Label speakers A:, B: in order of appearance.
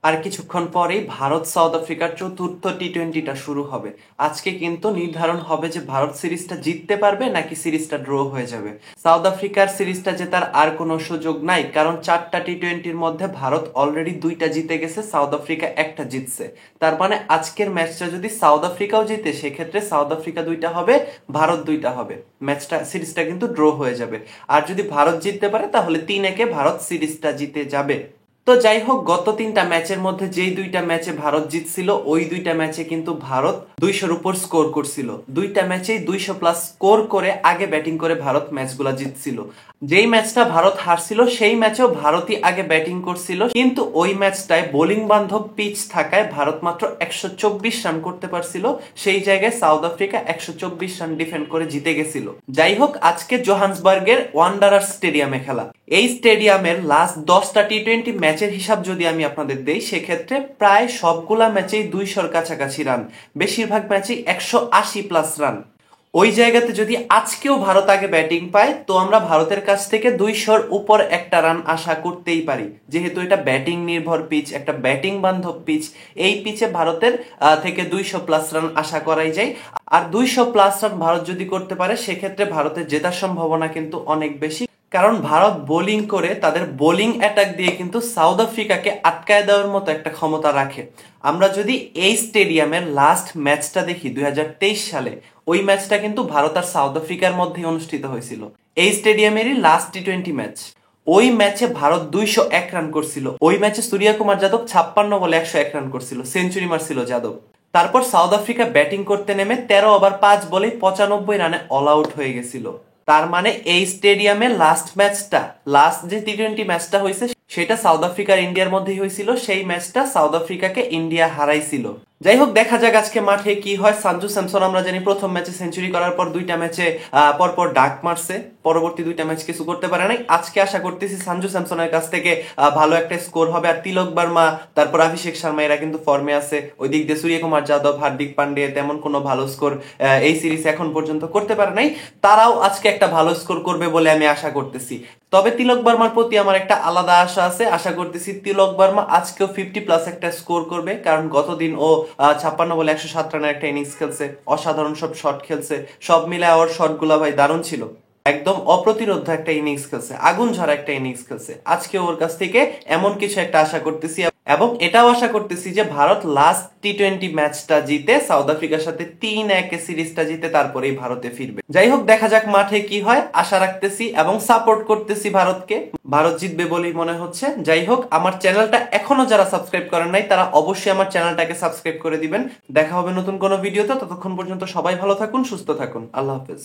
A: আর কিছুক্ষণ পরেই ভারত সাউথ আফ্রিকার চতুর্থ টি-20টা শুরু হবে। আজকে কিন্তু নির্ধারণ হবে যে ভারত সিরিজটা জিততে পারবে নাকি সিরিজটা ড্র হয়ে যাবে। সাউথ আফ্রিকার সিরিজটা জেতার আর কোনো সুযোগ নাই, কারণ 4টা টি-20-র মধ্যে ভারত অলরেডি 2টা জিতে গেছে, সাউথ আফ্রিকা একটা জিতছে। তার মানে আজকের ম্যাচটা যদি সাউথ আফ্রিকাও জিতে সেক্ষেত্রে সাউথ আফ্রিকা 2টা হবে, ভারত 2টা হবে, সিরিজটা কিন্তু ড্র হয়ে যাবে। আর যদি ভারত জিততে পারে তাহলে 3-1 ভারত সিরিজটা জিতে যাবে। তো যাই হোক, গত 3টা ম্যাচের মধ্যে যেই 2টা ম্যাচে ভারত জিতছিল ওই 2টা ম্যাচে কিন্তু ভারত 200-র উপর স্কোর করছিল। 2টা ম্যাচেই 200+ স্কোর করে আগে ব্যাটিং করে ভারত ম্যাচগুলা জিতছিল। যেই ম্যাচটা ভারত হারছিল সেই ম্যাচেও ভারতই আগে ব্যাটিং করছিল, কিন্তু ওই ম্যাচটায় বোলিং বান্ধব পিচ থাকায় ভারত মাত্র 124 রান করতে পারছিল। সেই জায়গায় সাউথ আফ্রিকা 124 রান ডিফেন্ড করে জিতে গেছিল। যাই হোক, আজকে জোহান্সবার্গের ওয়ান্ডারার্স স্টেডিয়ামে খেলা। এই স্টেডিয়ামের লাস্ট 10টা টি-20 ম্যাচের হিসাব যদি আমি আপনাদের দেই সেক্ষেত্রে প্রায় সবগুলা ম্যাচেই 200-র কাছাকাছি রান, বেশিরভাগ ম্যাচেই 180+ রান। ওই জায়গাতে যদি আজকেও ভারত আগে ব্যাটিং পায় তো আমরা ভারতের কাছ থেকে 200-র উপর একটা রান আশা করতেই পারি, যেহেতু এটা ব্যাটিং নির্ভর পিচ, একটা ব্যাটিং বান্ধব পিচ। এই পিচে ভারতের থেকে 200+ রান আশা করাই যায়। আর 200+ রান ভারত যদি করতে পারে সেক্ষেত্রে ভারতের জেতার সম্ভাবনা কিন্তু অনেক বেশি, কারণ ভারত বোলিং করে তাদের বোলিং অ্যাটাক দিয়ে কিন্তু সাউথ আফ্রিকাকে আটকায় দেওয়ার মতো একটা ক্ষমতা রাখে। আমরা যদি এই স্টেডিয়ামের লাস্ট ম্যাচটা দেখি 2023 সালে, ওই ম্যাচটা কিন্তু ভারত আর সাউথ আফ্রিকার মধ্যে অনুষ্ঠিত হয়েছিল। এই স্টেডিয়ামেরই লাস্ট টি-20 ম্যাচ। ওই ম্যাচে ভারত 201 রান করছিল। ওই ম্যাচে সূর্যকুমার যাদব 56 বলে 101 রান করছিল, সেঞ্চুরি মারছিল যাদব। তারপর সাউথ আফ্রিকা ব্যাটিং করতে নেমে 13 ওভার 5 বলে 95 রানে অল আউট হয়ে গেছিল। তার মানে এই স্টেডিয়ামে লাস্ট ম্যাচটা, লাস্ট যে টি-20 ম্যাচটা হয়েছে সেটা সাউথ আফ্রিকার ইন্ডিয়ার মধ্যেই হয়েছিল। সেই ম্যাচটা সাউথ আফ্রিকাকে ইন্ডিয়া হারাইছিল। যাই হোক, দেখা যাক আজকে মাঠে কি হয়। সঞ্জু স্যামসন আমরা জানি প্রথম ম্যাচে সেঞ্চুরি করার পর 2টা ম্যাচে পরপর ডাক মারছে, পরবর্তী 2টা ম্যাচ কিছু করতে পারে নাই। আজকে আশা করতেছি সঞ্জু স্যামসনের কাছ থেকে ভালো একটা স্কোর হবে। আর তিলক বর্মা, তারপর অভিষেক শর্মা এরা কিন্তু ফর্মে আছে। ওই দিক দিয়ে সূর্যকুমার যাদব, হার্দিক পান্ডিয়া তেমন কোনো ভালো স্কোর এই সিরিজ এখন পর্যন্ত করতে পারে নাই। তারাও আজকে একটা ভালো স্কোর করবে বলে আমি আশা করতেছি। তবে তিলক বর্মার প্রতি আমার একটা আলাদা আশা আছে। আশা করতেছি তিলক বর্মা আজকেও 50+ একটা স্কোর করবে, কারণ গতদিন ও 56 বলে 107 রানের একটা ইনিংস খেলছে, অসাধারণ সব শট খেলছে। সব মিলায় ওর শট গুলা ভাই দারুণ ছিল, একদম অপ্রতিরোধ্য একটা ইনিংস খেলছে, আগুন ঝরা একটা ইনিংস খেলছে। আজকে ওর কাছ থেকে এমন কিছু একটা আশা করতেছি, এবং এটাও আশা করতেছি যে ভারত লাস্ট টি-20 ম্যাচটা জিতে সাউথ আফ্রিকার সাথে 3-1 সিরিজটা জিতে তারপরেই ভারতে ফিরবে। যাই হোক, দেখা যাক মাঠে কি হয়। আশা রাখতেছি এবং সাপোর্ট করতেছি ভারতকে, ভারত জিতবে বলেই মনে হচ্ছে। যাই হোক, আমার চ্যানেলটা এখনো যারা সাবস্ক্রাইব করেন নাই তারা অবশ্যই আমার চ্যানেলটাকে সাবস্ক্রাইব করে দিবেন। দেখা হবে নতুন কোনো ভিডিওতে। ততক্ষণ পর্যন্ত সবাই ভালো থাকুন, সুস্থ থাকুন। আল্লাহ হাফেজ।